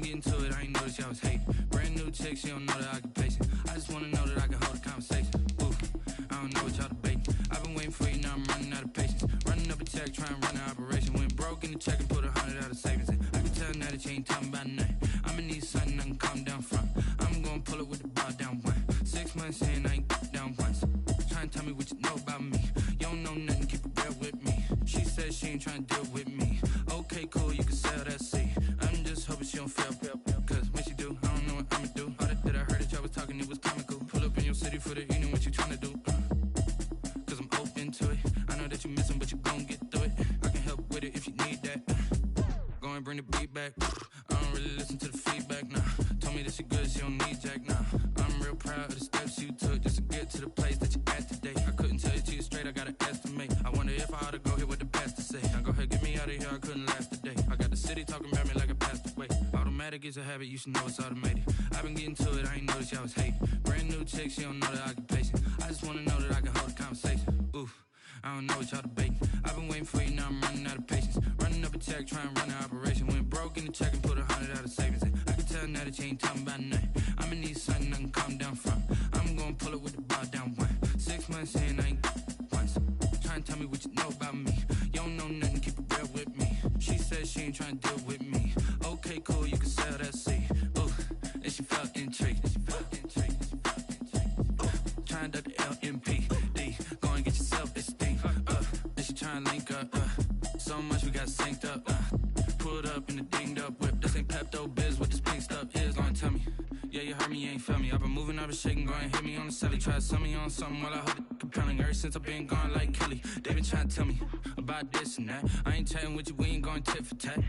been getting to it, I ain't noticed y'all was hating. Brand new chick, she don't know the occupation. I just wanna know that I can hold a conversation. Ooh, I don't know what y'all debating. I've been waiting for you, now I'm running out of patience. Running up a check, trying to run an operation. Went broke in the check and put 100 out of savings in. I can tell now that you ain't talking about nothing. I'ma need something I can calm down from. I'm gonna pull it with the bar down one. 6 months in, I ain't down once. Trying to tell me what you know about me. You don't know nothing, keep it real with me. She said she ain't trying to deal with me. Okay, cool, you can sell that seat. I'm just hoping she don't fail. Cause when she do, I don't know what I'ma do. All that I heard that y'all was talking, it was comical. Pull up in your city for the evening, what you trying to do? Cause I'm open to it. I know that you missing, but you gon' get through it. I can help with it if you need that. Go and bring the beat back. I don't really listen to the feedback, nah. Told me that she good, she don't need jack, nah. I'm real proud of the steps you took just to get to the place that you at today. I couldn't tell you to you straight, I gotta estimate. I wonder if I ought to go here with the pastor say. Now go ahead, get me out of here, I couldn't last today. I got the city talking about me like a passed away. Automatic is a habit, you should know it's automated. I've been getting to it, I ain't noticed y'all was hating. Brand new chick, she don't know the occupation. I just wanna know that I can hold a conversation. Ooh, I don't know what y'all debating. I've been waiting for you, now I'm running out of patience. Running up a check, trying to run an operation. Went broke in the check and put 100 out of savings in. I can tell now that you ain't talking about nothing. I'ma need something I can calm down from. I'm gonna pull it with the bar down one. 6 months in, I ain't once. Trying to tell me what you know about me. You don't know nothing, keep it real with me. She said she ain't trying to deal with me. Okay, cool, you can sell that seat. Ooh, and she felt intrigued. Trying to duck the LMPD. Go and get your self-esteem. And she trying to link up. So much we got synced up. Pulled up in the dinged up whip. This ain't Pepto-Biz, what this pink stuff is. Gonna tell me. Yeah, you heard me, you ain't felt me. I've been moving, I've been shaking, go and hit me on the celly. Try to sell me on something while I hold it compelling. Ever since I've been gone like Kelly, they been trying to tell me about this and that. I ain't chatting with you, we ain't going tit for tat.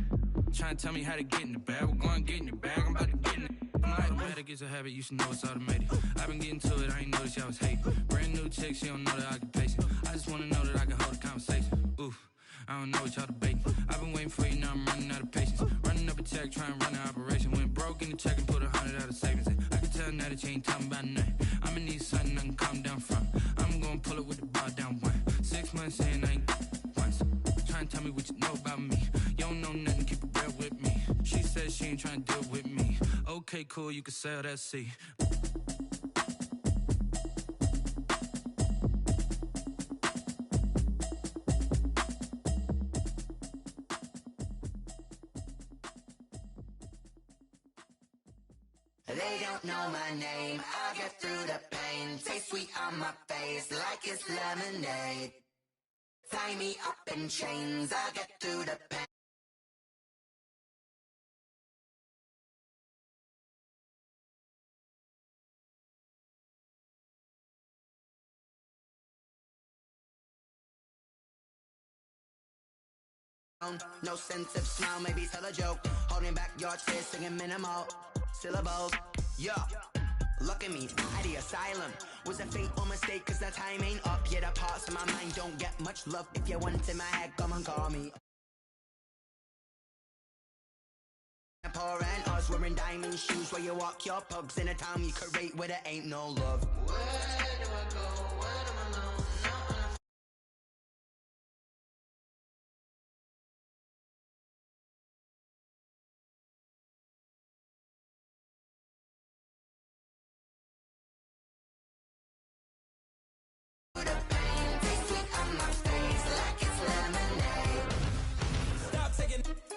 Trying to tell me how to get in the bag. We're going to get in your bag, I'm about to get in it. I'm like, automatic is a habit, you should know it's automated. I've been getting to it, I ain't noticed y'all was hating. Brand new chick, she don't know the occupation. I just wanna know that I can hold a conversation. Ooh, I don't know what y'all debating. I've been waiting for you, now I'm running out of patience. Running up a check, trying to run an operation. Went broke in the check and put 100 out of savings in. I can tell now that you ain't talking about nothing. I'ma need something I can calm down from. I'm gonna pull it with the bar down one. 6 months in, I ain't once. Trying to tell me what you know about me. You don't know nothing, keep it real with me. She said she ain't trying to deal with me. Okay, cool, you can sell that seat. They don't know my name, I get through the pain. Taste sweet on my face like it's lemonade. Tie me up in chains, I get through the pain. No sense of smile, maybe tell a joke. Holding back your tears, singing minimal syllables. Yeah, look at me, at the asylum. Was a fate or mistake, cause the time ain't up. Yeah, the parts of my mind don't get much love. If you want in my head, come and call me. Poor and us wearing diamond shoes where you walk your pugs in a town you create where there ain't no love. Where do I go? Where am I alone?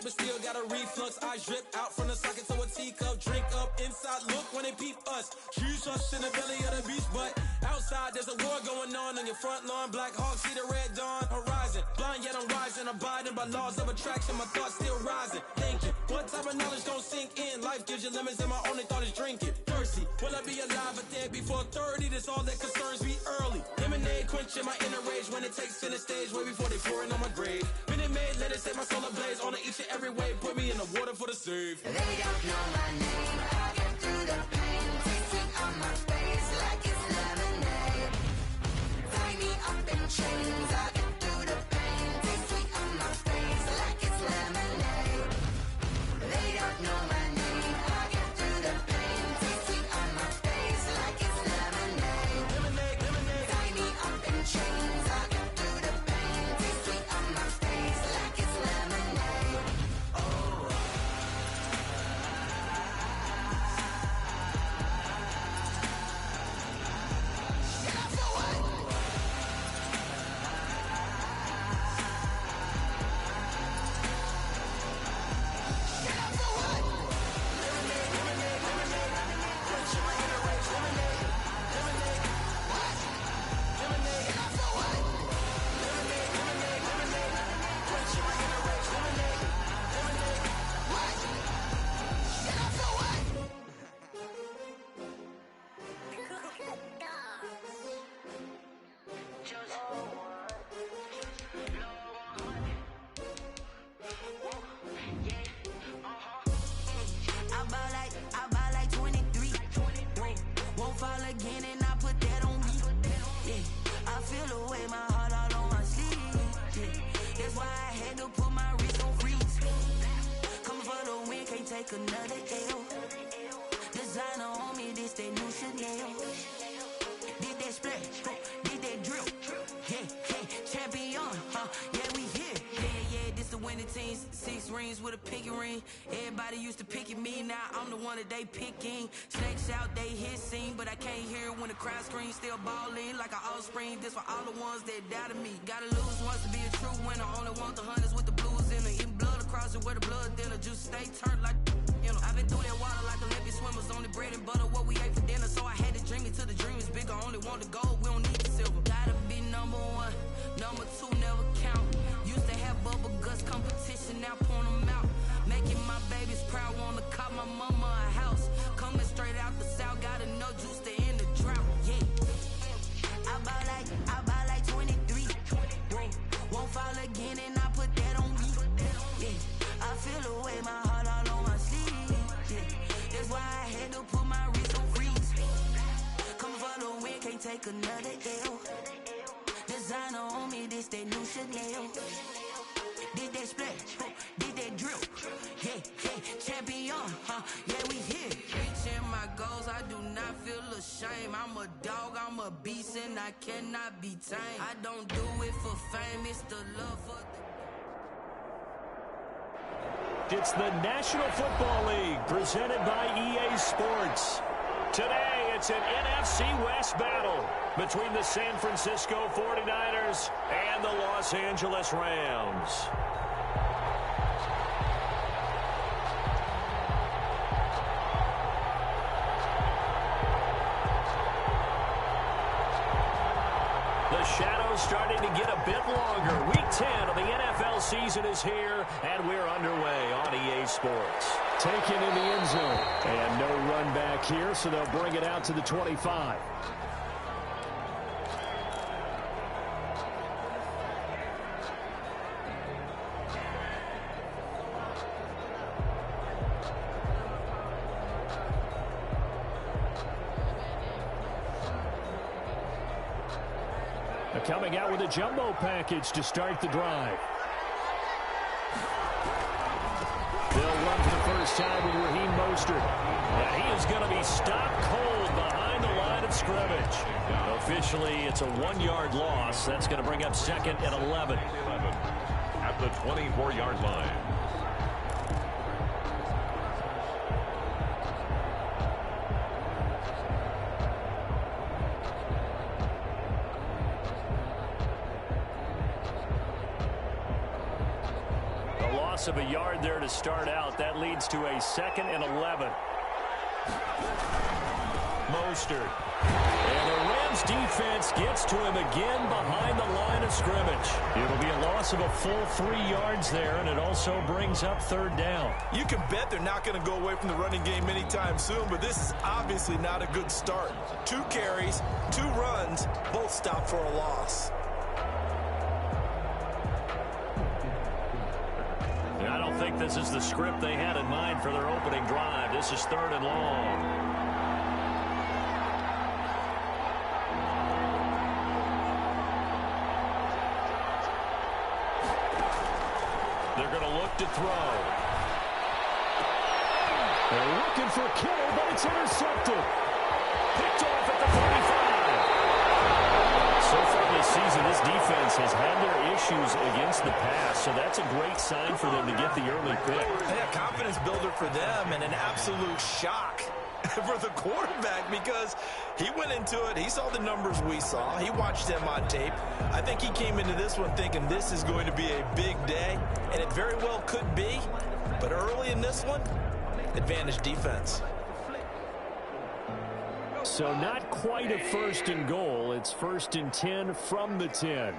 But still got a reflux. Eyes drip out from the socket to a teacup. Drink up inside, look when they peep us. Choose us in the belly of the beast, but outside there's a war going on your front lawn. Black Hawk, see the red dawn horizon. Blind yet I'm rising, abiding by laws of attraction. My thoughts still rising, thinking what type of knowledge gon' sink in? Life gives you lemons and my only thought is drinking. Thirsty, will I be alive or dead before 30? That's all that concerns me early. Lemonade quenching my inner rage when it takes center stage way before they pour it on my grave. Minute Maid, let it set my soul ablaze on each and every way. Put me in the water for the save. They don't know my name, I get through the pain. Taste sweet on my face like it's lemonade. Tie me up in chains, I get through the pain. Taste sweet on my face like it's lemonade. They don't know my name, I get through the pain. Taste sweet on my face like it's lemonade. Tie me up in chains, I get through the pain. Taste sweet on my face like it's lemonade. Oh. take another L. Designer on me, this that new Chanel. Did that splash, did that drill. Yeah, champion, yeah, we here. Yeah, this the winning teams. 6 rings with a pinky ring. Everybody used to picking me, now I'm the one that they picking. Snakes out, they hissing, but I can't hear when the crowd screams. Still balling like an offspring. This for all the ones that doubted me. Gotta lose once to be a true winner. Only want the hunters with the blues in it. Eating blood across it where the blood thinner. Juice stay turned like you know. I've been through that water like Olympic swimmers. Only bread and butter what we ate for dinner. So I had to dream it till the dream is bigger. Only want the gold, we don't need the silver. Gotta be number 1, number 2 never count. Used to have bubble guts competition, now point them out. Making my babies proud, wanna call my mama a house. Coming straight out the south, gotta know juice to end the drought. Yeah, I bought like 23. Whoa, won't fall again and I put that on me. Yeah, I feel the way, my heart all on my sleeve. Yeah, that's why I had to put my wrist on freeze. Coming for the win, can't take another L. Designer on me, this that new Chanel. Did that splash, did that drill. Yeah, champion, yeah, we here. Reaching my goals, I do not feel ashamed. I'm a dog, I'm a beast, and I cannot be tamed. I don't do it for fame, it's the love for It's the National Football League presented by EA Sports. Today, it's an NFC West battle between the San Francisco 49ers and the Los Angeles Rams. The shadow's starting to get a bit longer. Week 10 of the NFL season is here, and we're underway on EA Sports. Taken in the end zone. And no run back here, so they'll bring it out to the 25. Coming out with a jumbo package to start the drive. They'll run for the first time with Raheem Mostert. And he is going to be stopped cold behind the line of scrimmage. Officially, it's a 1-yard loss. That's going to bring up 2nd and 11. At the 24-yard line. Of a yard there to start out. That leads to a 2nd and 11. Mostert. And the Rams defense gets to him again behind the line of scrimmage. It'll be a loss of a full 3 yards there, and it also brings up 3rd down. You can bet they're not going to go away from the running game anytime soon, but this is obviously not a good start. 2 carries, 2 runs, both stopped for a loss. I don't think this is the script they had in mind for their opening drive. This is 3rd and long. They're going to look to throw. They're looking for Kittle, but it's intercepted. Picked off at the 45. So far this season, this defense has had their issues against the pass, so that's a great sign for them to get the early pick. Yeah, confidence builder for them and an absolute shock for the quarterback because he went into it. He saw the numbers we saw. He watched them on tape. I think he came into this one thinking this is going to be a big day, and it very well could be. But early in this one, advantage defense. So not quite a 1st and goal. It's 1st and 10 from the 10.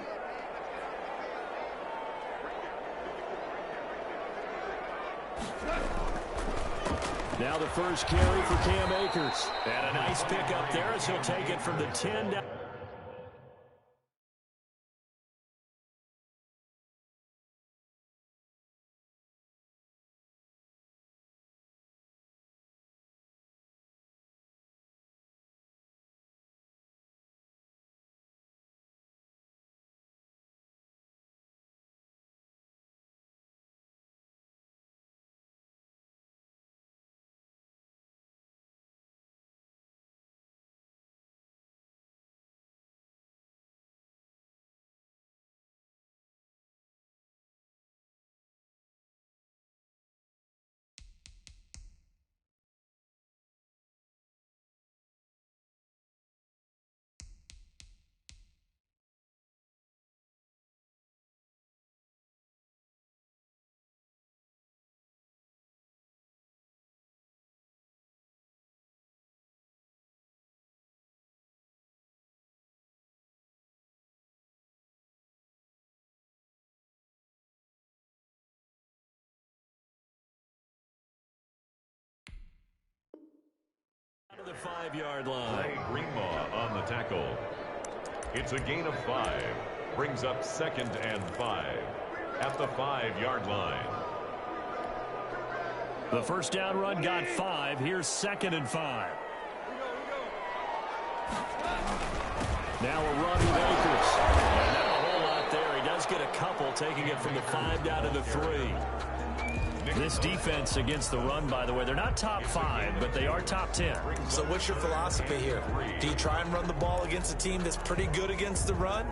Now the first carry for Cam Akers. And a nice pickup there as he'll take it from the 10 down. To the 5-yard line. Ray Greenlaw on the tackle. It's a gain of 5. Brings up 2nd and 5 at the 5-yard line. The first down run got 5. Here's 2nd and 5. Now a run with Akers. And not a whole lot there. He does get a couple, taking it from the 5 down to the 3. This defense against the run, by the way, they're not top 5, but they are top 10. So what's your philosophy here? Do you try and run the ball against a team that's pretty good against the run?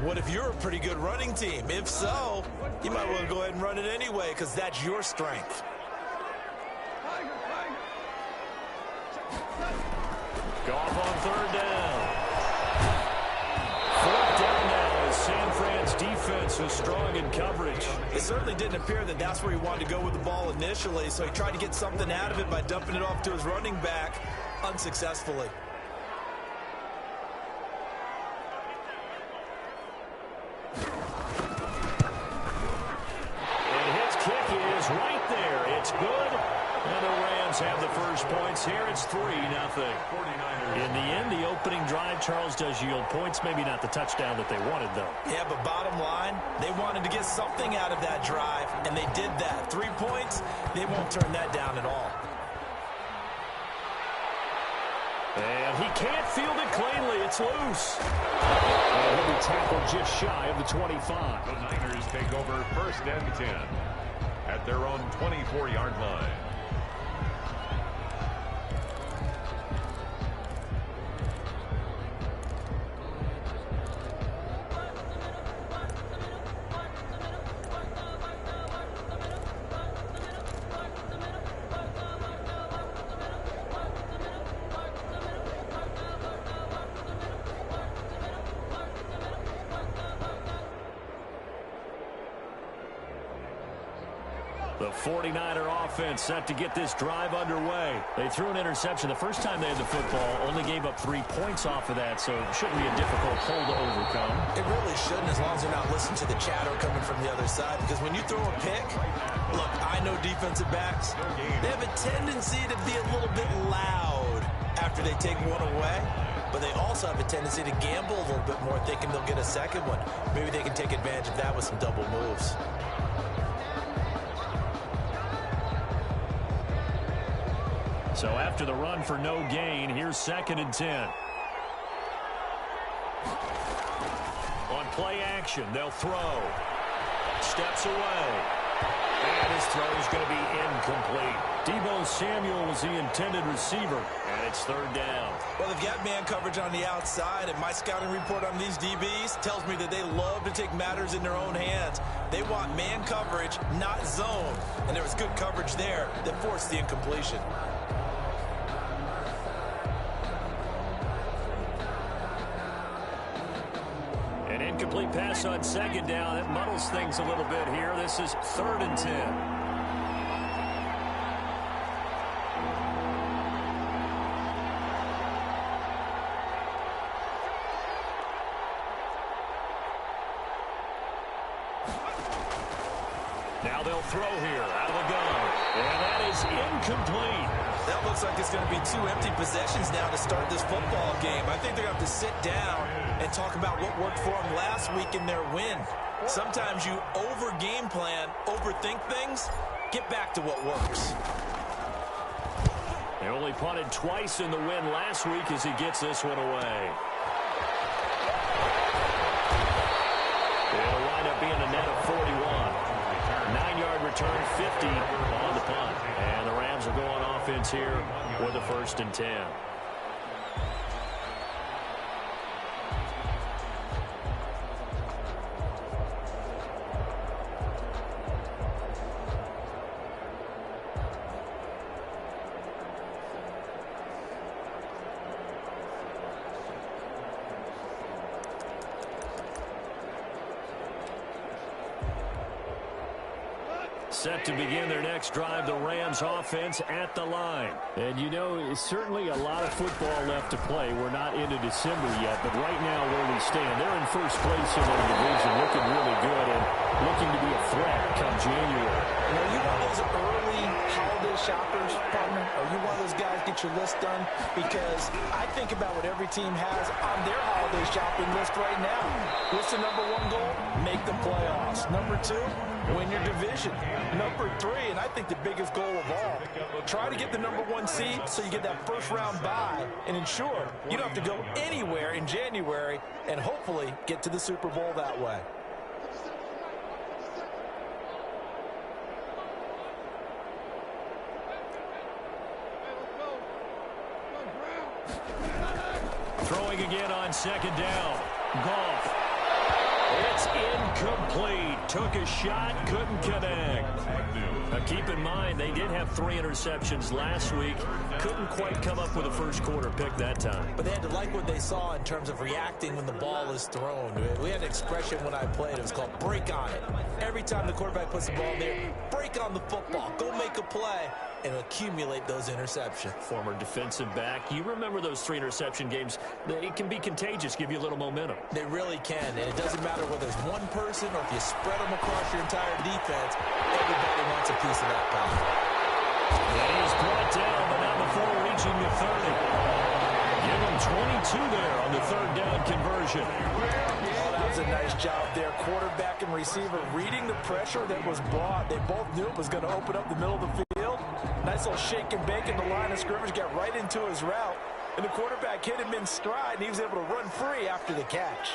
What if you're a pretty good running team? If so, you might want to go ahead and run it anyway because that's your strength. Go off on 3rd down. 4th down now as San Fran's defense is strong in coverage. It certainly didn't appear that that's where he wanted to go with the ball initially, so he tried to get something out of it by dumping it off to his running back unsuccessfully. And his kick is right there. It's good. And the Rams have the first points here. It's 3-0. In the end, the opening drive, Charles, does yield points. Maybe not the touchdown that they wanted, though. Yeah, but bottom line, they wanted to get something out of that drive, and they did that. 3 points, they won't turn that down at all. And he can't field it cleanly. It's loose. And he'll be tackled just shy of the 25. The Niners take over 1st and 10 at their own 24-yard line. The 49er offense set to get this drive underway. They threw an interception the first time they had the football, only gave up 3 points off of that, so it shouldn't be a difficult hole to overcome. It really shouldn't, as long as they're not listening to the chatter coming from the other side, because when you throw a pick, look, I know defensive backs, they have a tendency to be a little bit loud after they take one away, but they also have a tendency to gamble a little bit more, thinking they'll get a second one. Maybe they can take advantage of that with some double moves. So after the run for no gain, here's 2nd and 10. On play action, they'll throw. Steps away. And his throw is going to be incomplete. Deebo Samuel was the intended receiver, and it's 3rd down. Well, they've got man coverage on the outside, and my scouting report on these DBs tells me that they love to take matters in their own hands. They want man coverage, not zone. And there was good coverage there that forced the incompletion. An incomplete pass on 2nd down. It muddles things a little bit here. This is 3rd and 10. Now they'll throw here out of the gun. And that is incomplete. That looks like it's going to be 2 empty possessions now to start this football game. I think they're going to have to sit down and talk about what worked for them last week in their win. Sometimes you over-game plan, overthink things, get back to what works. They only punted twice in the win last week as he gets this one away. It'll wind up being a net of 41. 9-yard return, 50 on the punt. And the Rams will go on offense here with a 1st and 10. Set to begin their next drive, the Rams offense at the line. And you know, it's certainly a lot of football left to play. We're not into December yet, but right now where we stand, they're in first place in their division, looking really good and looking to be a threat come January. You know those early holiday shoppers, partner? Are you one of those guys get your list done? Because I think about what every team has on their holiday shopping list right now. What's the number one goal? Make the playoffs. Number two, win your division. Number three, and I think the biggest goal of all, try to get the number one seed so you get that first round bye and ensure you don't have to go anywhere in January and hopefully get to the Super Bowl that way. Throwing again on second down. Goff. It's incomplete. Took a shot, couldn't connect. Now keep in mind, they did have 3 interceptions last week. Couldn't quite come up with a first quarter pick that time. But they had to like what they saw in terms of reacting when the ball is thrown. We had an expression when I played. It was called break on it. Every time the quarterback puts the ball there, break on the football. Go make a play and accumulate those interceptions. Former defensive back. You remember those 3 interception games. It can be contagious, give you a little momentum. They really can, and it doesn't matter whether it's one person or if you spread them across your entire defense. Everybody wants a piece of that pie. And he is brought down, but not before reaching the 30. Give him 22 there on the third down conversion. Oh, that was a nice job there. Quarterback and receiver reading the pressure that was brought. They both knew it was going to open up the middle of the field. Nice little shake and bake in the line of scrimmage, got right into his route. And the quarterback hit him in stride, and he was able to run free after the catch.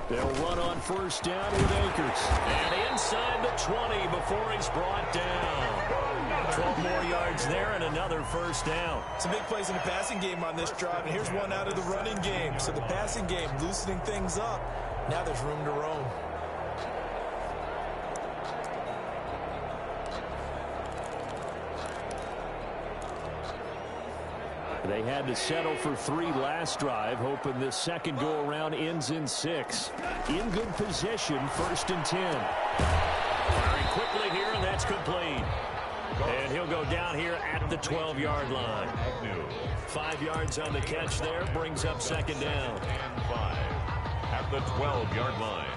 They'll run on first down with Akers. And inside the 20 before he's brought down. 12 more yards there and another first down. Some big plays in the passing game on this drive, and here's one out of the running game. So the passing game loosening things up. Now there's room to roam. They had to settle for 3 last drive, hoping this second go-around ends in 6. In good position, 1st and 10. Very quickly here, and that's complete. And he'll go down here at the 12-yard line. 5 yards on the catch there, brings up second down. And 5 at the 12-yard line.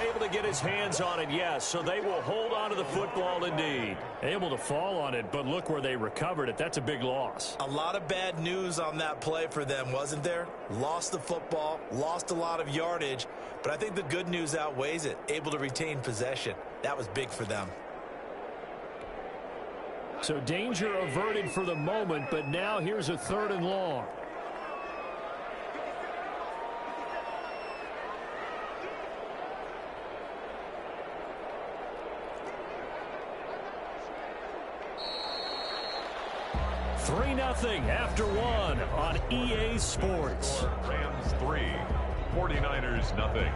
Able to get his hands on it, yes, so they will hold on to the football indeed. Able to fall on it, but look where they recovered it. That's a big loss. A lot of bad news on that play for them, wasn't there? Lost the football, lost a lot of yardage, but I think the good news outweighs it. Able to retain possession. That was big for them. So danger averted for the moment, but now here's a 3rd and long. After 1 on EA Sports. Rams 3, 49ers nothing.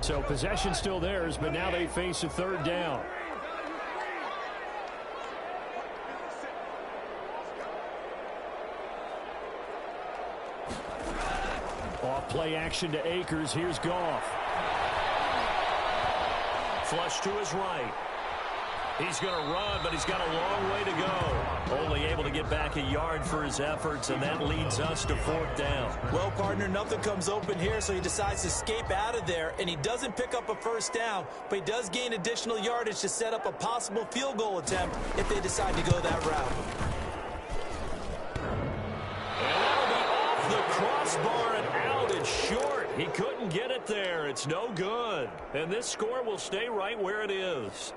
So possession still theirs, but now they face a 3rd down. Off play action to Akers. Here's Goff. Flush to his right. He's going to run, but he's got a long way to go. Only able to get back a yard for his efforts, and that leads us to 4th down. Well, partner, nothing comes open here, so he decides to escape out of there, and he doesn't pick up a first down, but he does gain additional yardage to set up a possible field goal attempt if they decide to go that route. And that'll be off the crossbar and out and short. He couldn't get it there. It's no good. And this score will stay right where it is.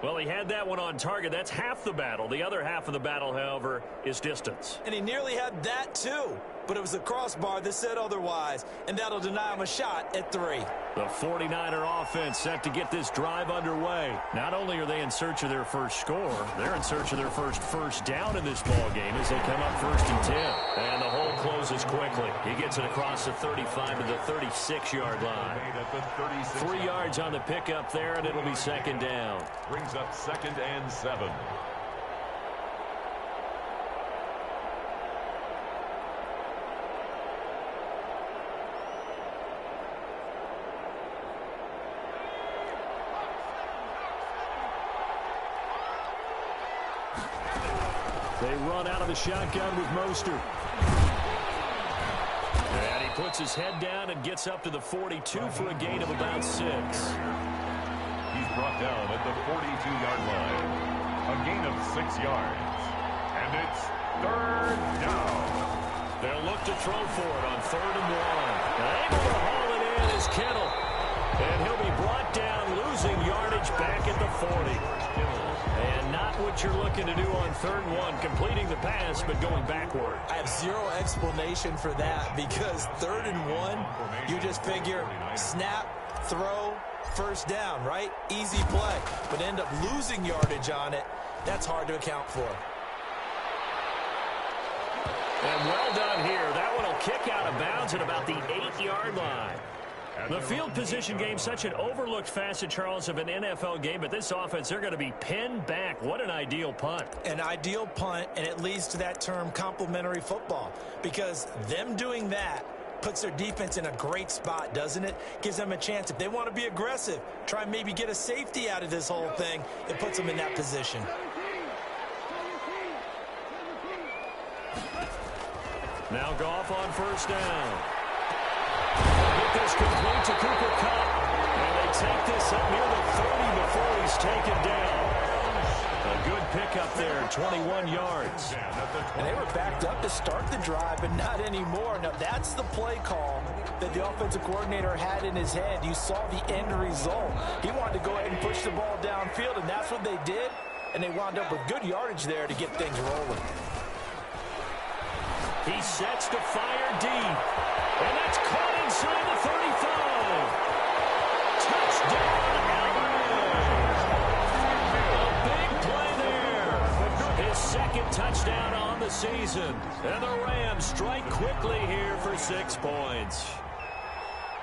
Well, he had that one on target. That's half the battle. The other half of the battle, however, is distance. And he nearly had that, too. but it was the crossbar that said otherwise, and that'll deny him a shot at 3. The 49er offense set to get this drive underway. Not only are they in search of their first score, they're in search of their first down in this ball game as they come up 1st and 10. And the hole closes quickly. He gets it across the 35 to the 36-yard line. 3 yards on the pickup there, and it'll be 2nd down. Brings up 2nd and 7. They run out of the shotgun with Mostert. And he puts his head down and gets up to the 42 for a gain of about 6. He's brought down at the 42-yard line. A gain of 6 yards. And it's 3rd down. They'll look to throw for it on 3rd and 1. Able to haul it in is Kittle. And he'll be brought down, losing yardage back at the 40. And not what you're looking to do on 3rd and 1, completing the pass, but going backward. I have zero explanation for that because 3rd and 1, you just figure snap, throw, 1st down, right? Easy play. But end up losing yardage on it. That's hard to account for. And well done here. That one will kick out of bounds at about the 8-yard line. The field position game, such an overlooked facet, Charles, of an NFL game, but this offense, they're going to be pinned back. What an ideal punt. An ideal punt, and it leads to that term complementary football, because them doing that puts their defense in a great spot, doesn't it? Gives them a chance. If they want to be aggressive, try and maybe get a safety out of this whole thing, it puts them in that position. Now Goff on 1st down. Get this complete to Cooper Kupp. And they take this up near the 30 before he's taken down. A good pickup there, 21 yards. And they were backed up to start the drive, but not anymore. Now, that's the play call that the offensive coordinator had in his head. You saw the end result. He wanted to go ahead and push the ball downfield, and that's what they did. And they wound up with good yardage there to get things rolling. He sets to fire deep. And that's caught inside the 35. Touchdown, Alvarez. A big play there. His 2nd touchdown on the season. And the Rams strike quickly here for 6 points.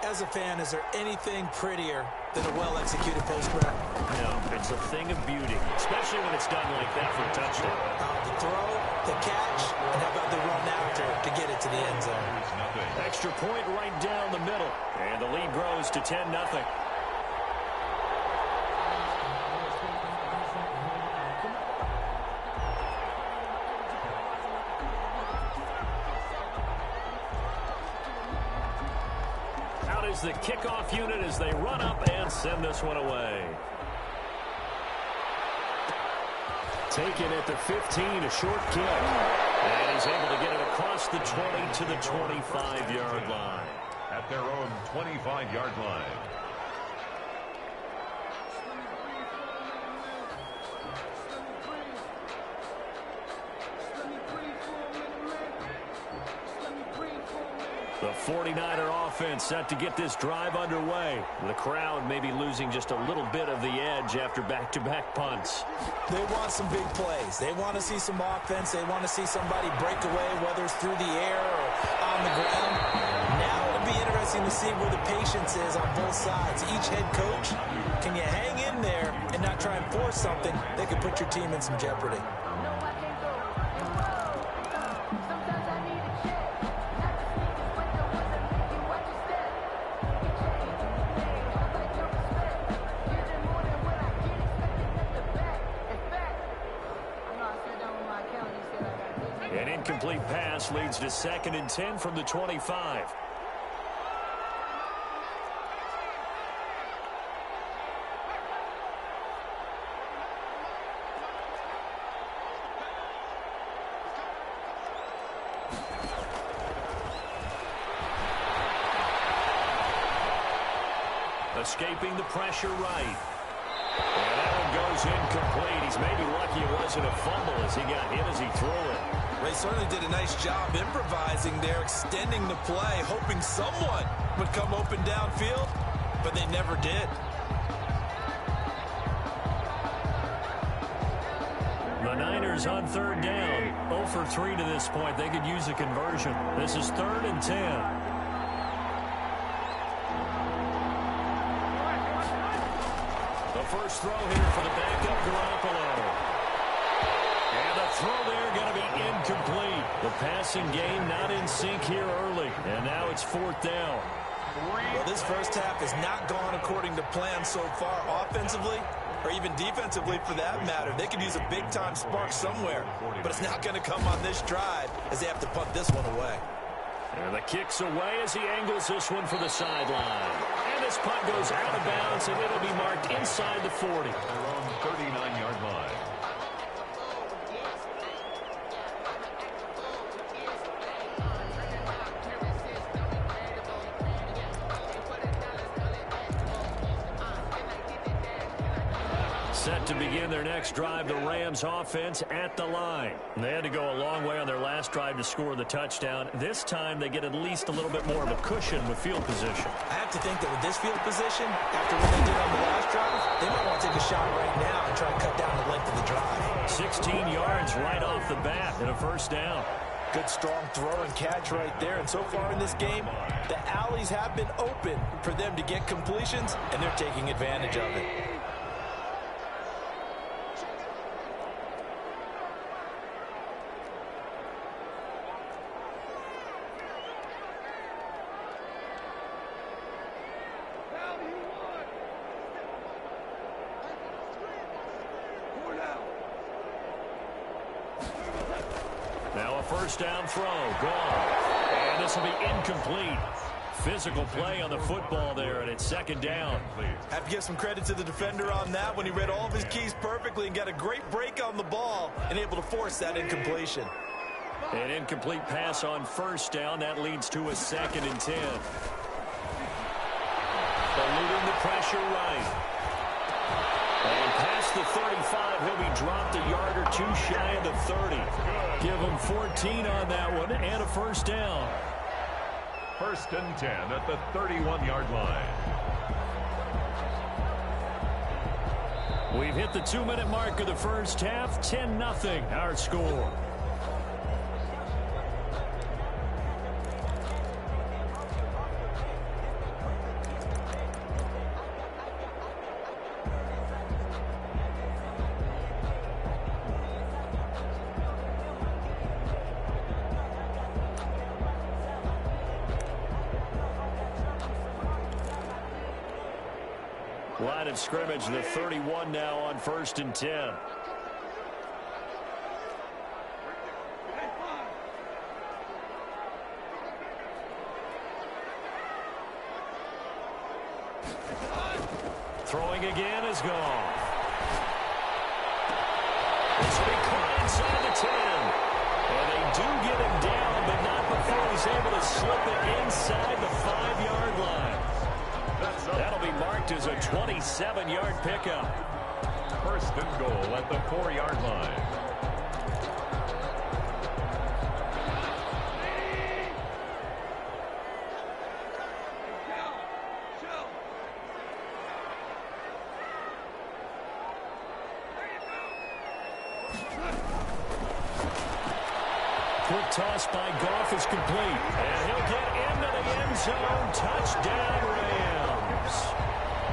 As a fan, is there anything prettier than a well-executed post grab? No, it's a thing of beauty, especially when it's done like that for a touchdown. The throw, the catch, and how about the run after to get it to the end zone? Extra point right down the middle. And the lead grows to 10-0. Out is the kickoff unit as they run up and send this one away. Taken at the 15, a short kick. And he's able to get it across the 20 to the 25-yard line. At their own 25-yard line. The 49er offense set to get this drive underway. The crowd may be losing just a little bit of the edge after back-to-back punts. They want some big plays. They want to see some offense. They want to see somebody break away, whether it's through the air or on the ground. Now it'll be interesting to see where the patience is on both sides. Each head coach, can you hang in there and not try and force something that could put your team in some jeopardy? An incomplete pass leads to 2nd and 10 from the 25. Escaping the pressure right. And that one goes goes incomplete. He's maybe lucky it wasn't a fumble as he got hit as he threw it. They certainly did a nice job improvising there, extending the play, hoping someone would come open downfield, but they never did. The Niners on third down. 0 for 3 to this point. They could use a conversion. This is 3rd and 10. The first throw here for the backup Garoppolo. And the throw there going to be incomplete. The passing game not in sync here early. And now it's 4th down. Well, this first half has not gone according to plan so far offensively or even defensively for that matter. They could use a big-time spark somewhere, but it's not going to come on this drive as they have to punt this one away. And the kick's away as he angles this one for the sideline. And this punt goes out of bounds, and it'll be marked inside the 40. Around 39-yard line. Set to begin their next drive, the Rams offense at the line. They had to go a long way on their last drive to score the touchdown. This time they get at least a little bit more of a cushion with field position. I have to think that with this field position, after what they did on the last drive, they might want to take a shot right now and try to cut down the length of the drive. 16 yards right off the bat and a first down. Good strong throw and catch right there. And so far in this game, the alleys have been open for them to get completions, and they're taking advantage of it. Now a first down throw, gone. And this will be incomplete. Physical play on the football there, and it's 2nd down. Have to give some credit to the defender on that when he read all of his keys perfectly and got a great break on the ball and able to force that incompletion. An incomplete pass on first down. That leads to a 2nd and 10. Eluding the pressure right. And past the 35, he'll be dropped a yard or two shy of the 30. Give him 14 on that one and a first down. 1st and 10 at the 31-yard line. We've hit the 2-minute mark of the first half. 10-0 our score. Line of scrimmage, the 31 now on 1st and 10. Throwing again is gone. This will be caught inside the 10. And they do get him down, but not before he's able to slip it inside the 5-yard line. That'll be marked as a 27-yard pickup. 1st and goal at the 4-yard line. Quick toss by Goff is complete. And he'll get into the end zone. Touchdown, Rams.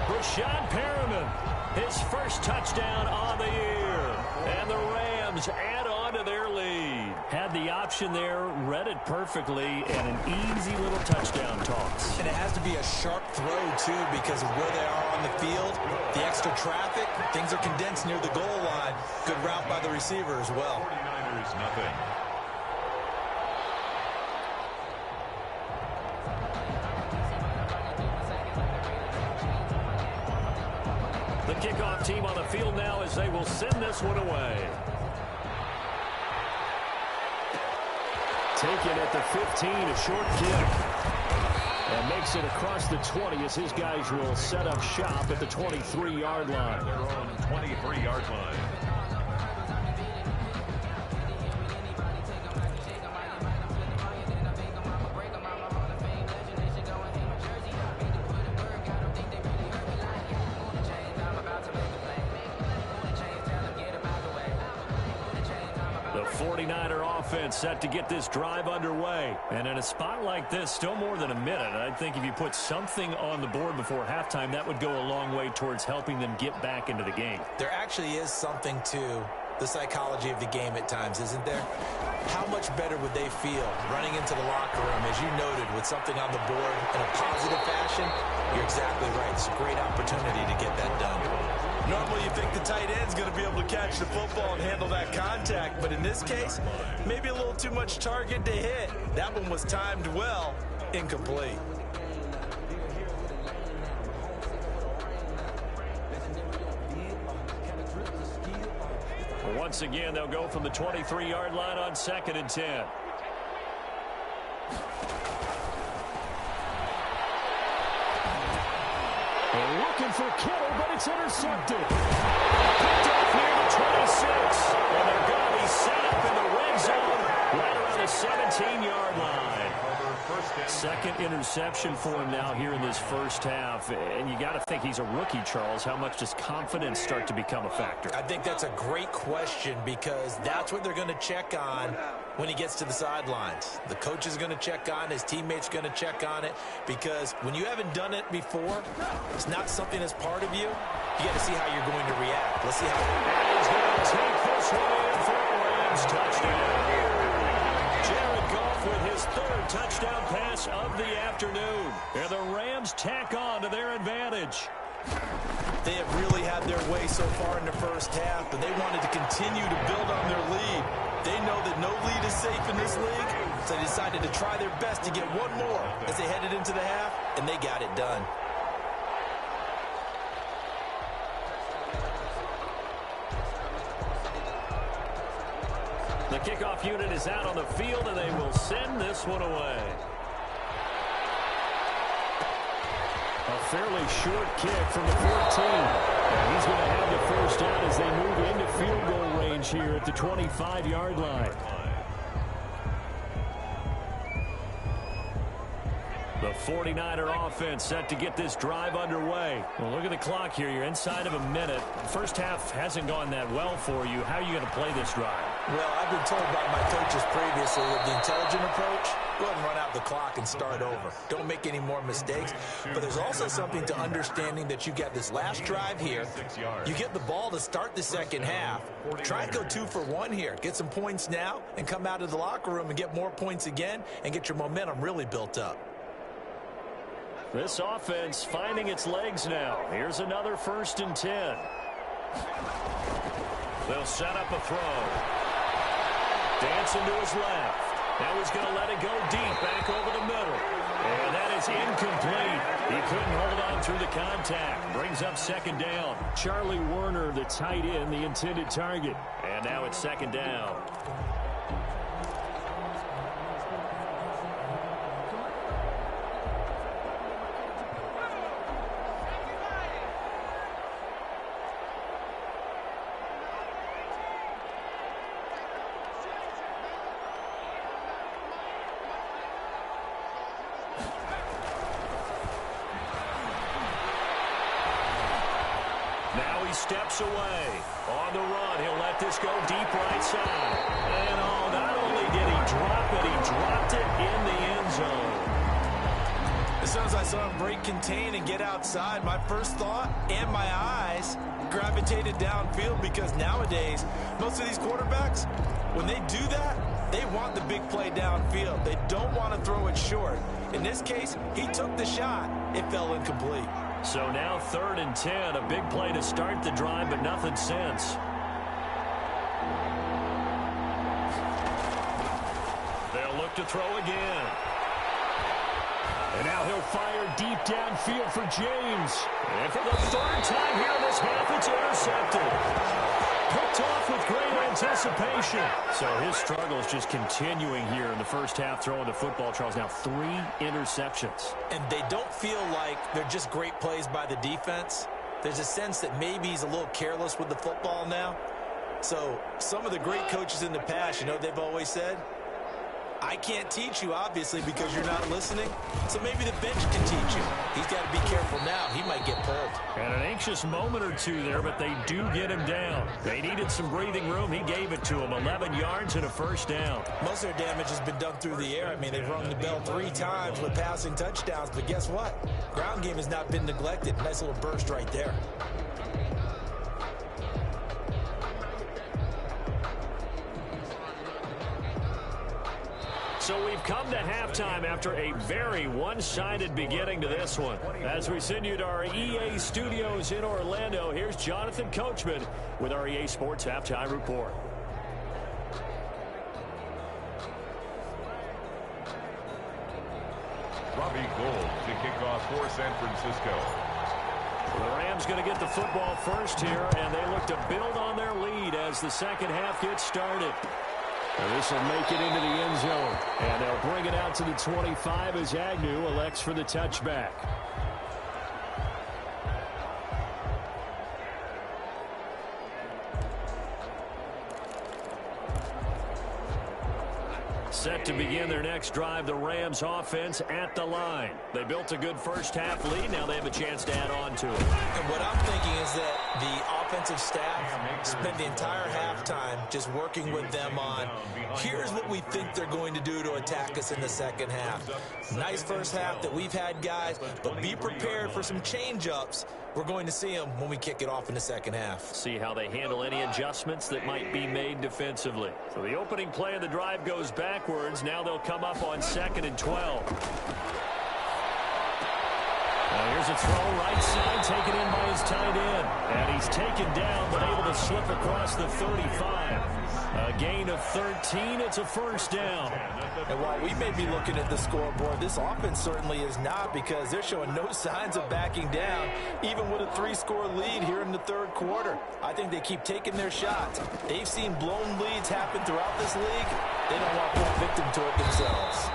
Rashad Perriman, his first touchdown on the year. And the Rams add on to their lead. Had the option there, read it perfectly, and an easy little touchdown toss. And it has to be a sharp throw, too, because of where they are on the field. The extra traffic, things are condensed near the goal line. Good route by the receiver as well. 49ers nothing. The kickoff team on the field now as they will send this one away. Taken at the 15, a short kick. And makes it across the 20 as his guys will set up shop at the 23-yard line. Their own 23-yard line. The 49er offense set to get this drive underway. And in a spot like this, still more than a minute, I think if you put something on the board before halftime, that would go a long way towards helping them get back into the game. There actually is something to the psychology of the game at times, isn't there? How much better would they feel running into the locker room, as you noted, with something on the board in a positive fashion? You're exactly right. It's a great opportunity to get that done. Normally you think the tight end's going to be able to catch the football and handle that contact, but in this case, maybe a little too much target to hit. That one was timed well, incomplete. Once again, they'll go from the 23-yard line on 2nd and 10. They're looking for Kittle, but it's intercepted. Picked off near the 26. And they're going to be set up in the red zone right around the 17-yard line. Second interception for him now here in this first half. And you got to think he's a rookie, Charles. How much does confidence start to become a factor? I think that's a great question, because that's what they're going to check on when he gets to the sidelines. The coach is going to check on, his teammates going to check on it, because when you haven't done it before, it's not something that's part of you. You got to see how you're going to react. Let's see how. And he's going to take this one in for a Rams touchdown. Jared Goff with his third touchdown pass of the afternoon. And the Rams tack on to their advantage. They have really had their way so far in the first half, but they wanted to continue to build on their lead. They know that no lead is safe in this league, so they decided to try their best to get one more as they headed into the half, and they got it done. The kickoff unit is out on the field, and they will send this one away. A fairly short kick from the 14. And he's going to have the first down as they move into field goal range here at the 25-yard line. The 49er offense set to get this drive underway. Well, look at the clock here. You're inside of a minute. First half hasn't gone that well for you. How are you going to play this drive? Well, I've been told by my coaches previously with the intelligent approach, go ahead and run out the clock and start over. Don't make any more mistakes. But there's also something to understanding that you get this last drive here. You get the ball to start the second half. Try and go 2 for 1 here. Get some points now and come out of the locker room and get more points again and get your momentum really built up. This offense finding its legs now. Here's another 1st and 10. They'll set up a throw. Dancing to his left. Now he's going to let it go deep back over the middle. And that is incomplete. He couldn't hold on through the contact. Brings up 2nd down. Charlie Werner, the tight end, the intended target. And now it's 2nd down. Steps away. On the run, he'll let this go deep right side. And oh, not only did he drop it, he dropped it in the end zone. As soon as I saw him break contain and get outside, my first thought and my eyes gravitated downfield, because nowadays, most of these quarterbacks, when they do that, they want the big play downfield. They don't want to throw it short. In this case, he took the shot. It fell incomplete. So now 3rd and 10, a big play to start the drive, but nothing since. They'll look to throw again. And now he'll fire deep downfield for James. And for the 3rd time here in this half, it's intercepted. Picked off with great anticipation. So his struggle is just continuing here in the first half, throwing the football. Charles, now 3 interceptions. And they don't feel like they're just great plays by the defense. There's a sense that maybe he's a little careless with the football now. So some of the great coaches in the past, you know, they've always said, I can't teach you, obviously, because you're not listening. So maybe the bench can teach you. He's got to be careful now. He might get pulled. And an anxious moment or two there, but they do get him down. They needed some breathing room. He gave it to him. 11 yards and a first down. Most of their damage has been done through the air. I mean, they've rung the bell 3 times with passing touchdowns. But guess what? Ground game has not been neglected. Nice little burst right there. So we've come to halftime after a very one-sided beginning to this one. As we send you to our EA studios in Orlando, here's Jonathan Coachman with our EA Sports Halftime Report. Robbie Gould to kick off for San Francisco. The Rams going to get the football first here, and they look to build on their lead as the second half gets started. And this will make it into the end zone. And they'll bring it out to the 25 as Agnew elects for the touchback. Set to begin their next drive, the Rams offense at the line. They built a good first half lead. Now they have a chance to add on to it. And what I'm thinking is that the offensive staff spent the entire halftime just working with them on, here's what we think they're going to do to attack us in the second half. Nice first half that we've had, guys, but be prepared for some change-ups. We're going to see them when we kick it off in the second half. See how they handle any adjustments that might be made defensively. So the opening play of the drive goes backwards. Now they'll come up on 2nd and 12. Now here's a throw right side, taken in by his tight end. And he's taken down, but able to slip across the 35. A gain of 13. It's a first down. And while we may be looking at the scoreboard, this offense certainly is not, because they're showing no signs of backing down, even with a 3-score lead here in the third quarter. I think they keep taking their shots. They've seen blown leads happen throughout this league. They don't want to fall victim to it themselves.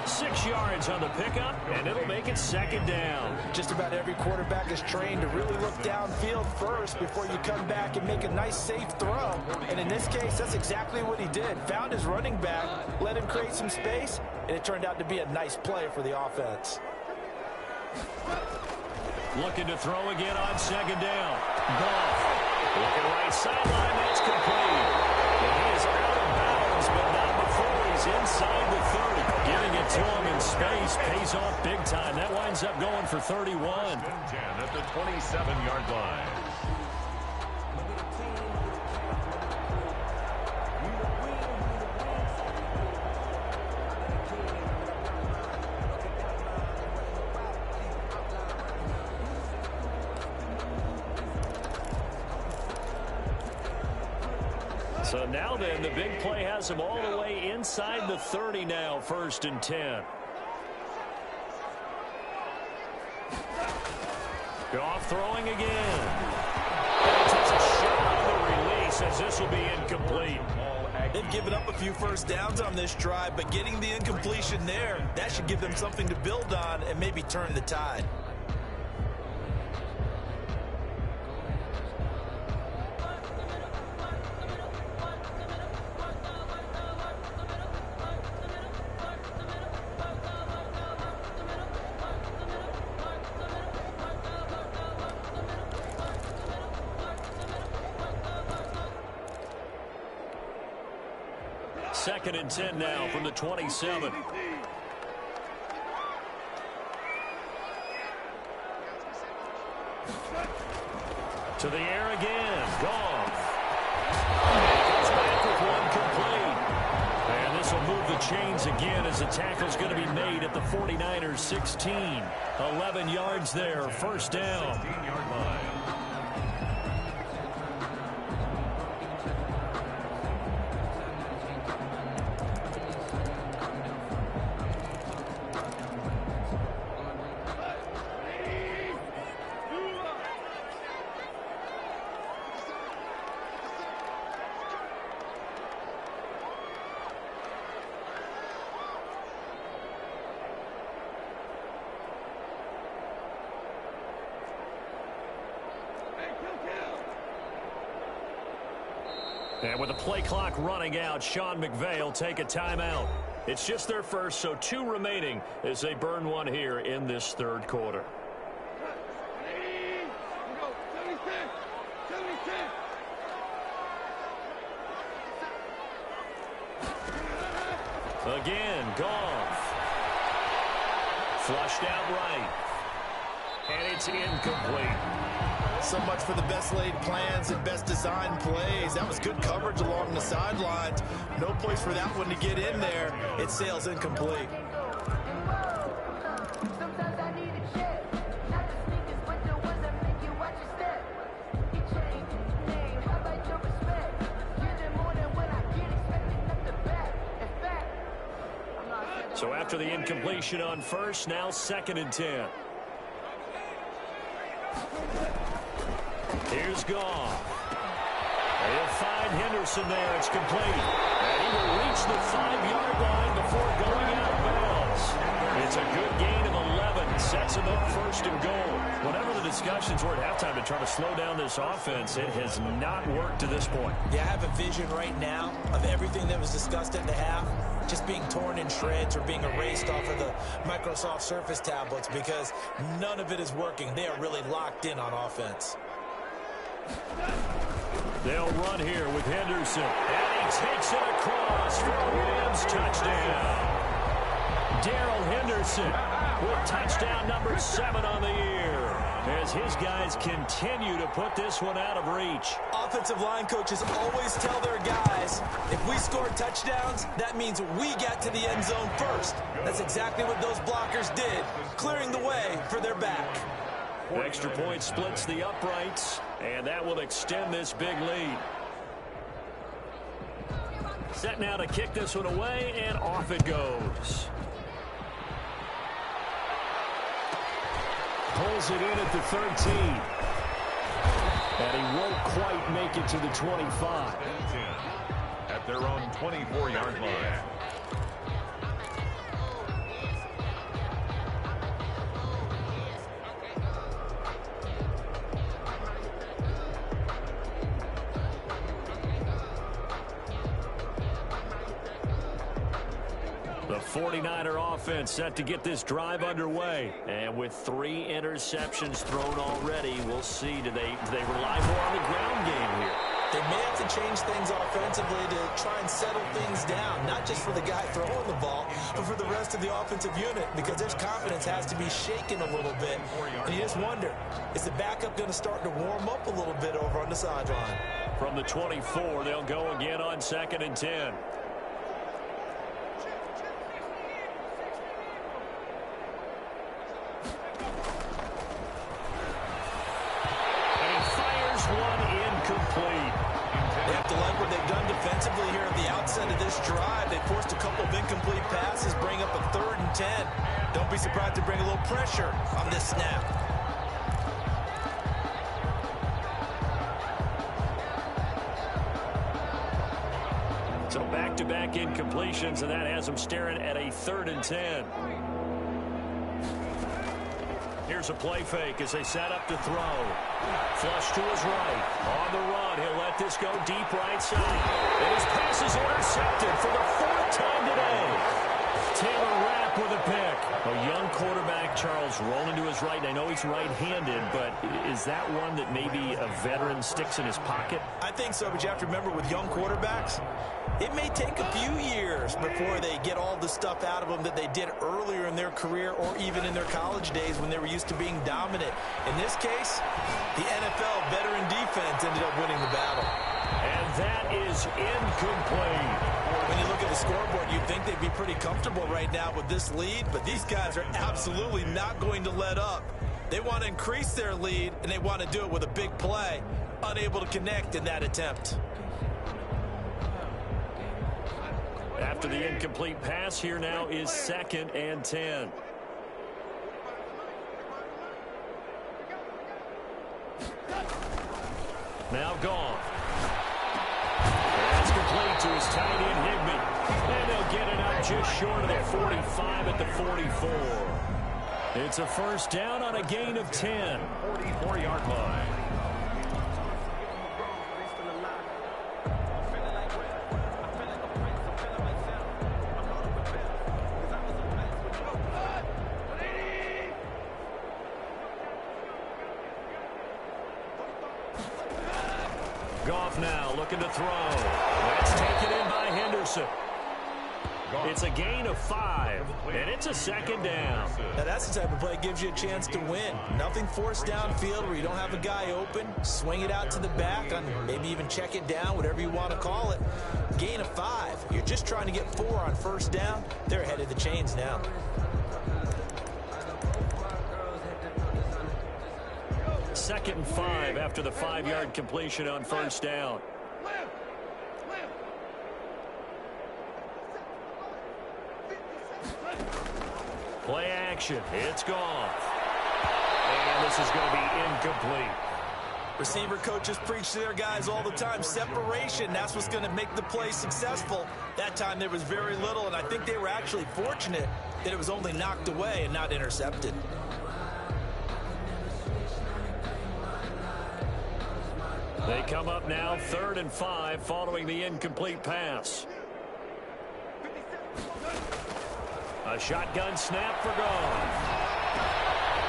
6 yards on the pickup, and it'll make it second down. Just about every quarterback is trained to really look downfield first before you come back and make a nice, safe throw. And in this case, that's exactly what he did. Found his running back, let him create some space, and it turned out to be a nice play for the offense. Looking to throw again on second down. Goff. Looking right sideline, that's complete. And he is out of bounds, but not before he's inside the 30. Giving it to him in space pays off big time. That winds up going for 31. 10 at the 27-yard line. So now then, the big play has him all the way inside the 30 now, 1st and 10. Goff throwing again. And takes a shot on the release as this will be incomplete. They've given up a few first downs on this drive, but getting the incompletion there, that should give them something to build on and maybe turn the tide. Second and 10 now from the 27. To the air again. Goff. Comes back with one complete. And this will move the chains again as the tackle's going to be made at the 49ers 16. 11 yards there. First down. 16-yard line. And with the play clock running out, Sean McVay will take a timeout. It's just their first, so 2 remaining as they burn one here in this third quarter. Again, Goff. Flushed out right. And it's incomplete. So much for the best laid plans and best designed plays. That was good coverage along the sidelines. No place for that one to get in there. It sails incomplete. Sometimes I need a check. Not the sneakers, but the ones that make you watch your step. You change your name, how about your respect? You're the more than when I get expected, not the back. In fact, I'm not. So after the incompletion on first, now 2nd and 10. Here's Goff. He'll find Henderson there. It's complete. And he will reach the 5-yard line before going out of bounds. It's a good gain of 11. Sets him up 1st and goal. Whenever the discussions were at halftime to try to slow down this offense, it has not worked to this point. Yeah, I have a vision right now of everything that was discussed at the half just being torn in shreds or being erased off of the Microsoft Surface tablets because none of it is working. They are really locked in on offense. They'll run here with Henderson. And he takes it across for a Rams touchdown. Darrell Henderson with touchdown number 7 on the year as his guys continue to put this one out of reach. Offensive line coaches always tell their guys, if we score touchdowns, that means we got to the end zone first. That's exactly what those blockers did, clearing the way for their back. Extra point splits the uprights, and that will extend this big lead. Set now to kick this one away, and off it goes. Pulls it in at the 13. And he won't quite make it to the 25. At their own 24-yard line. The 49er offense set to get this drive underway. And with 3 interceptions thrown already, we'll see, do they rely more on the ground game here? They may have to change things offensively to try and settle things down, not just for the guy throwing the ball, but for the rest of the offensive unit, because their confidence has to be shaken a little bit. And you just wonder, is the backup going to start to warm up a little bit over on the sideline? From the 24, they'll go again on 2nd and 10. They have to like what they've done defensively here at the outset of this drive. They forced a couple of incomplete passes, bring up a 3rd and 10. Don't be surprised to bring a little pressure on this snap. So back-to-back incompletions, and that has them staring at a 3rd and 10. Here's a play fake as they set up to throw. Flush to his right. On the run, he'll let this go deep right side. And his pass is intercepted for the 4th time today. Taylor Rapp with a pick. A young quarterback, Charles, rolling to his right. And I know he's right-handed, but is that one that maybe a veteran sticks in his pocket? I think so, but you have to remember with young quarterbacks, it may take a few years before they get all the stuff out of them that they did earlier in their career or even in their college days when they were used to being dominant. In this case, the NFL veteran defense ended up winning the battle. And that is incomplete. When you look at the scoreboard, you'd think they'd be pretty comfortable right now with this lead, but these guys are absolutely not going to let up. They want to increase their lead, and they want to do it with a big play. Unable to connect in that attempt. After the incomplete pass, here now is 2nd and 10. Now gone. That's complete to his tight end, Higbee. And they'll get it up just short of the 45 at the 44. It's a 1st down on a gain of 10. 44-yard line. now, looking to throw. That's taken in by Henderson. It's a gain of 5, and it's a second down. Now that's the type of play that gives you a chance to win. Nothing forced downfield where you don't have a guy open. Swing it out to the back, maybe even check it down, whatever you want to call it. Gain of 5. You're just trying to get 4 on first down. They're ahead of the chains now. Second and 5 after the 5-yard completion on first down. Play action. It's gone. And this is going to be incomplete. Receiver coaches preach to their guys all the time. Separation, that's what's going to make the play successful. That time there was very little, and I think they were actually fortunate that it was only knocked away and not intercepted. They come up now 3rd and 5 following the incomplete pass. A shotgun snap for Goff.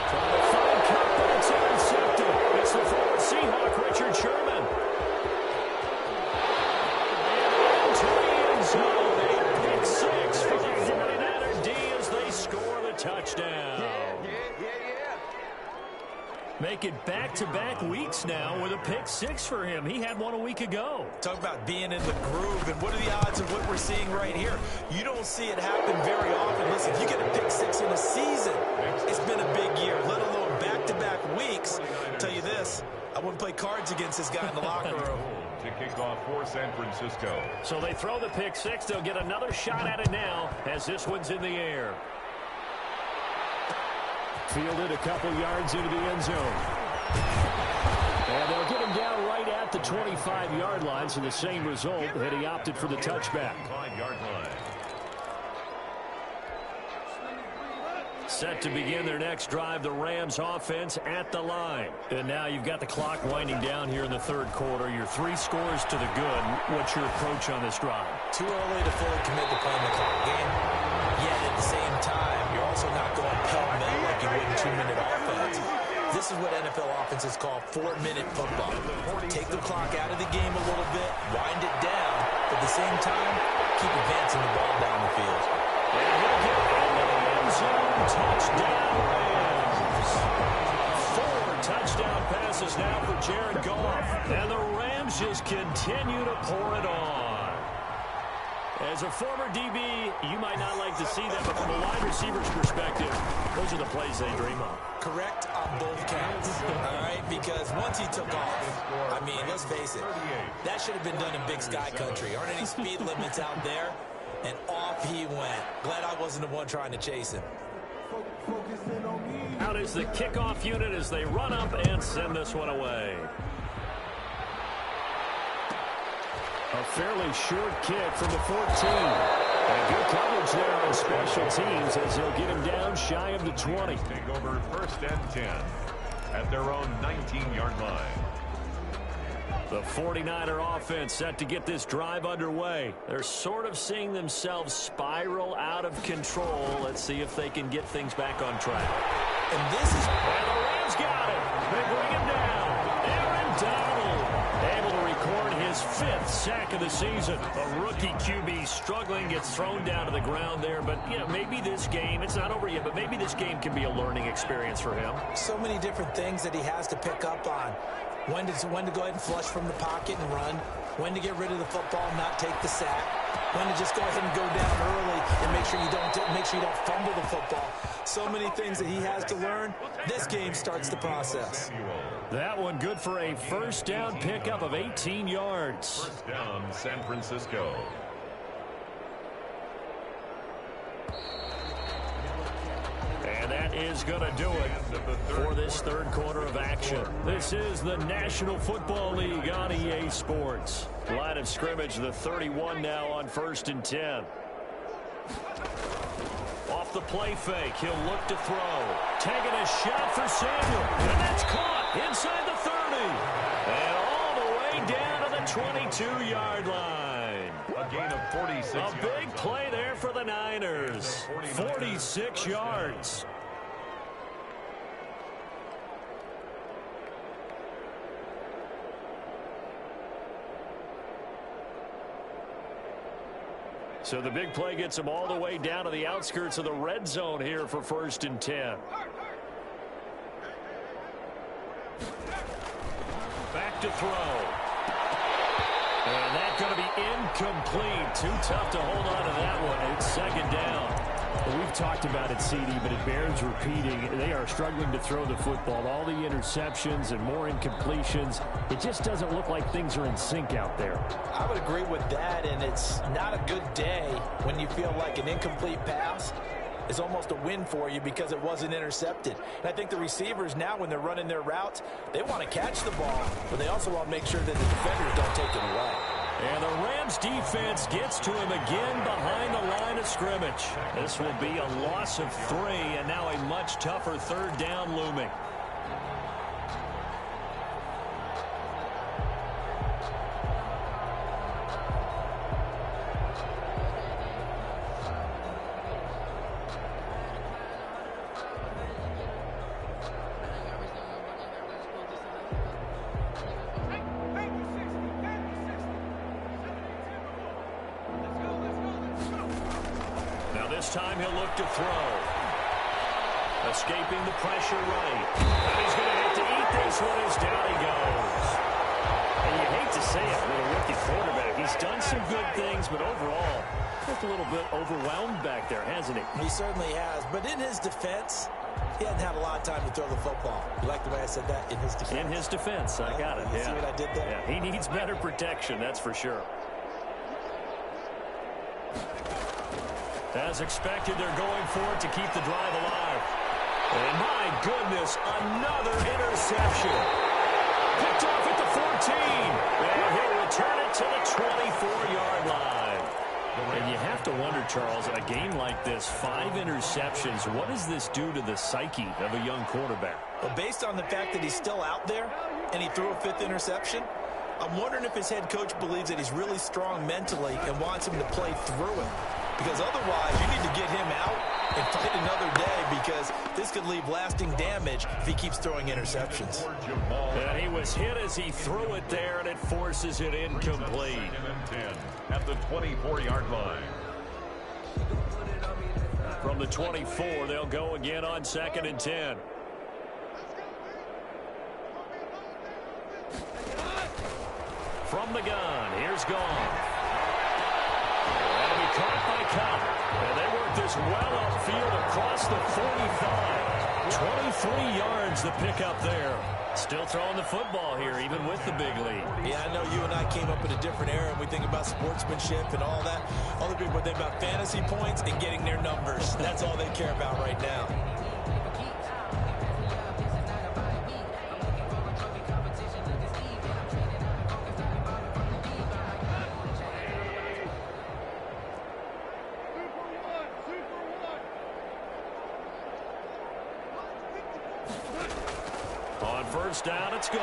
Trying to find Cup, but it's intercepted. It's the forward Seahawk, Richard Sherman. And into the end zone. A pick 6 for the 49er D as they score the touchdown. Make it back-to-back weeks now with a pick 6 for him. He had one a week ago. Talk about being in the groove, and what are the odds of what we're seeing right here? You don't see it happen very often. Listen, if you get a pick 6 in a season, it's been a big year, let alone back-to-back weeks. I'll tell you this, I wouldn't play cards against this guy in the locker room. To kick off for San Francisco. So they throw the pick 6. They'll get another shot at it now as this one's in the air. Fielded a couple yards into the end zone. And they'll get him down right at the 25-yard line, so the same result, and he opted for the touchback. 5-yard line. Set to begin their next drive, the Rams offense at the line. And now you've got the clock winding down here in the 3rd quarter. Your 3 scores to the good. What's your approach on this drive? Too early to fully commit to playing the clock game. Yet at the same time, you're also not going pell-mell like you would in 2-minute offense. This is what NFL offenses call 4-minute football. Take the clock out of the game a little bit, wind it down, but at the same time, keep advancing the ball down the field. And he'll get into the end zone. Touchdown, Rams. 4 touchdown passes now for Jared Goff. And the Rams just continue to pour it on. As a former DB, you might not like to see that, but from a wide receiver's perspective, those are the plays they dream of. Correct on both counts, all right? Because once he took off, I mean, let's face it, that should have been done in Big Sky country. Aren't any speed limits out there? And off he went. Glad I wasn't the one trying to chase him. Out is the kickoff unit as they run up and send this one away. A fairly short kick from the 14. And good coverage there on special teams as they'll get him down shy of the 20. Take over 1st and 10 at their own 19-yard line. The 49er offense set to get this drive underway. They're sort of seeing themselves spiral out of control. Let's see if they can get things back on track. And this is... And the Rams got it. They bring him down. Aaron Donald able to record his 5th sack of the season. A rookie QB struggling, gets thrown down to the ground there. But, you know, maybe this game, it's not over yet, but maybe this game can be a learning experience for him. So many different things that he has to pick up on. When to go ahead and flush from the pocket and run. When to get rid of the football and not take the sack. When to just go ahead and go down early and make sure you don't fumble the football. So many things that he has to learn. This game starts the process. That one good for a 1st down pickup of 18 yards. 1st down, San Francisco. And that is going to do it for this 3rd quarter of action. This is the National Football League on EA Sports. Line of scrimmage, the 31 now on 1st and 10. Off the play fake, he'll look to throw. Taking a shot for Samuel, and that's caught inside the 30. And all the way down to the 22-yard line. A gain of 46 yards. A big play there for the Niners. 46 yards. So the big play gets them all the way down to the outskirts of the red zone here for 1st and 10. Back to throw. And that's going to be incomplete. Too tough to hold on to that one. It's 2nd down. Well, we've talked about it, CD, but it bears repeating. They are struggling to throw the football. All the interceptions and more incompletions. It just doesn't look like things are in sync out there. I would agree with that, and it's not a good day when you feel like an incomplete pass is almost a win for you because it wasn't intercepted. And I think the receivers now, when they're running their routes, they want to catch the ball, but they also want to make sure that the defenders don't take it away. And the Rams defense gets to him again behind the line of scrimmage. This will be a loss of 3, and now a much tougher 3rd down looming. This time he'll look to throw. Escaping the pressure right. And he's going to have to eat this one as down he goes. And you hate to say it with a rookie quarterback. He's done some good things, but overall, looked a little bit overwhelmed back there, hasn't he? He certainly has. But in his defense, he hadn't had a lot of time to throw the football. You like the way I said that? In his defense. In his defense. I got it. You see what I did there? Yeah, he needs better protection, that's for sure. As expected, they're going for it to keep the drive alive. And my goodness, another interception. Picked off at the 14. And he'll return it to the 24-yard line. And you have to wonder, Charles, a game like this, 5 interceptions, what does this do to the psyche of a young quarterback? Well, based on the fact that he's still out there and he threw a 5th interception, I'm wondering if his head coach believes that he's really strong mentally and wants him to play through it. Because otherwise, you need to get him out and fight another day, because this could leave lasting damage if he keeps throwing interceptions. And he was hit as he threw it there, and it forces it incomplete. At the 24-yard line. From the 24, they'll go again on 2nd and 10. From the gun, here's Gone. Caught by Cup, and they work this well upfield across the 45. 23 yards the pickup there. Still throwing the football here, even with the big lead. Yeah, I know you and I came up in a different era, and we think about sportsmanship and all that. Other people think about fantasy points and getting their numbers. That's all they care about right now. First down, it's gone.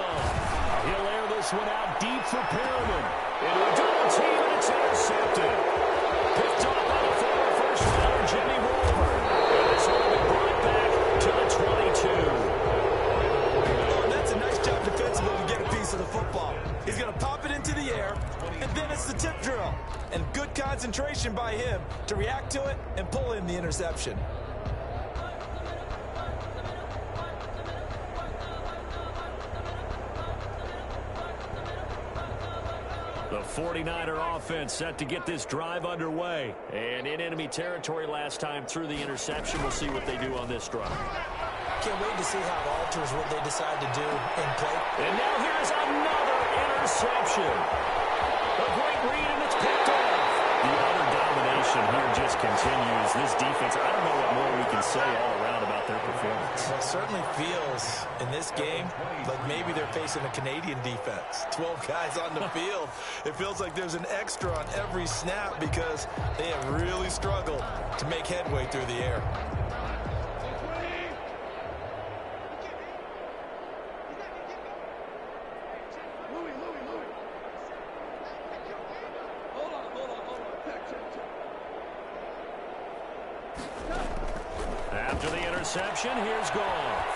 He'll air this one out deep for Perriman. Into a double team, and it's intercepted. Picked up by the former first-rounder, Jimmy Woolford. And this one will be brought back to the 22. Oh, that's a nice job defensively to get a piece of the football. He's going to pop it into the air, and then it's the tip drill. And good concentration by him to react to it and pull in the interception. The 49er offense set to get this drive underway. And in enemy territory last time through the interception. We'll see what they do on this drive. Can't wait to see how it alters what they decide to do in play. And now here's another interception. A great read, and it's picked off. The utter domination here just continues. This defense, I don't know what more we can say all around about their performance. Well, it certainly feels in this game like maybe they're facing a Canadian defense. 12 guys on the field. It feels like there's an extra on every snap because they have really struggled to make headway through the air. After the interception, here's Goff.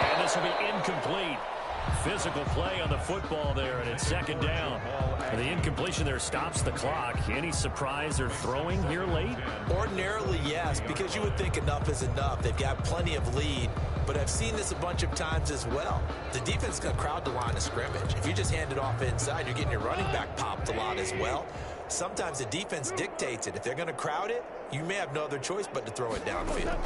And this will be incomplete. Physical play on the football there, and it's second down. And the incompletion there stops the clock. Any surprise they're throwing here late? Ordinarily, yes, because you would think enough is enough. They've got plenty of lead, but I've seen this a bunch of times as well. The defense is going to crowd the line of scrimmage. If you just hand it off inside, you're getting your running back popped a lot as well. Sometimes the defense dictates it. If they're going to crowd it, you may have no other choice but to throw it downfield.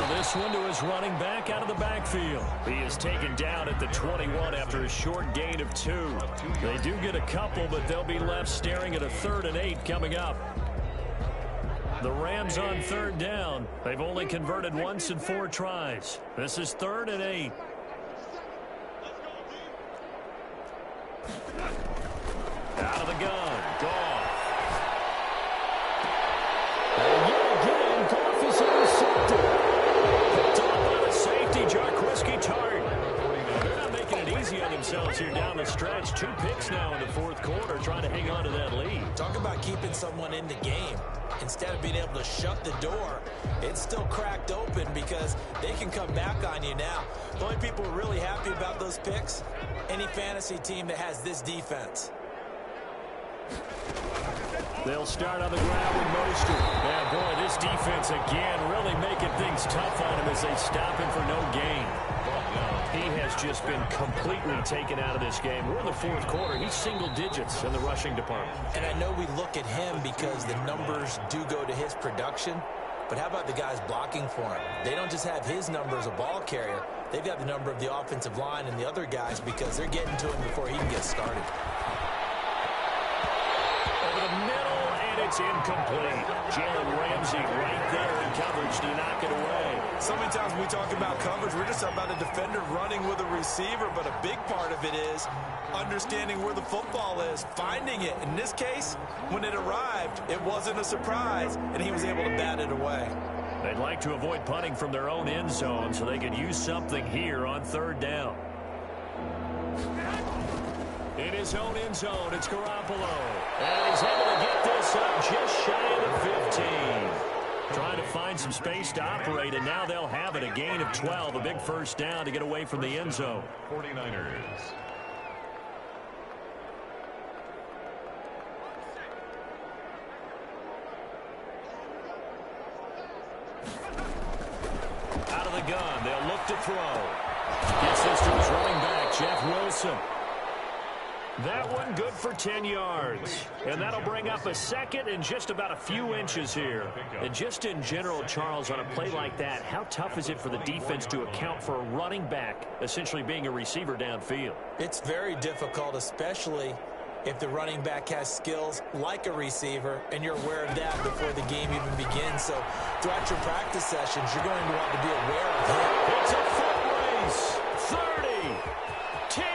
This one to his running back out of the backfield. He is taken down at the 21 after a short gain of 2. They do get a couple, but they'll be left staring at a 3rd and 8 coming up. The Rams on 3rd down. They've only converted once in 4 tries. This is 3rd and 8. Out of the gun. Goff. And yet again, Goff is intercepted. They're not making it easy on themselves here down the stretch. 2 picks now in the 4th quarter, trying to hang on to that lead. Talk about keeping someone in the game. Instead of being able to shut the door, it's still cracked open because they can come back on you now. The only people who are really happy about those picks, any fantasy team that has this defense. They'll start on the ground with Mostert. Yeah, boy, this defense again really making things tough on him as they stop him for no gain. He has just been completely taken out of this game. We're in the 4th quarter. He's single digits in the rushing department. And I know we look at him because the numbers do go to his production, but how about the guys blocking for him? They don't just have his number as a ball carrier. They've got the number of the offensive line and the other guys because they're getting to him before he can get started. Over the middle, and it's incomplete. Jalen Ramsey right there in coverage to knock it away. So many times when we talk about coverage, we're just talking about a defender running with a receiver, but a big part of it is understanding where the football is, finding it. In this case, when it arrived, it wasn't a surprise, and he was able to bat it away. They'd like to avoid punting from their own end zone so they could use something here on 3rd down. In his own end zone, it's Garoppolo. And he's able to get this up just shy of the 15. Trying to find some space to operate, and now they'll have it. A gain of 12, a big 1st down to get away from the end zone. 49ers. Out of the gun, they'll look to throw. Gets this to his running back, Jeff Wilson. That one good for 10 yards. And that'll bring up a 2nd and just about a few inches here. And just in general, Charles, on a play like that, how tough is it for the defense to account for a running back essentially being a receiver downfield? It's very difficult, especially if the running back has skills like a receiver, and you're aware of that before the game even begins. So throughout your practice sessions, you're going to want to be aware of him. It's a foot race. 30, 10.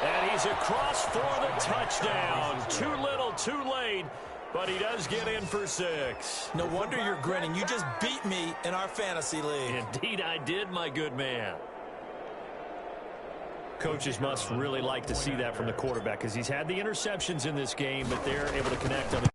And he's across for the touchdown. Too little, too late, but he does get in for 6. No wonder you're grinning. You just beat me in our fantasy league. Indeed I did, my good man. Coaches must really like to see that from the quarterback because he's had the interceptions in this game, but they're able to connect on the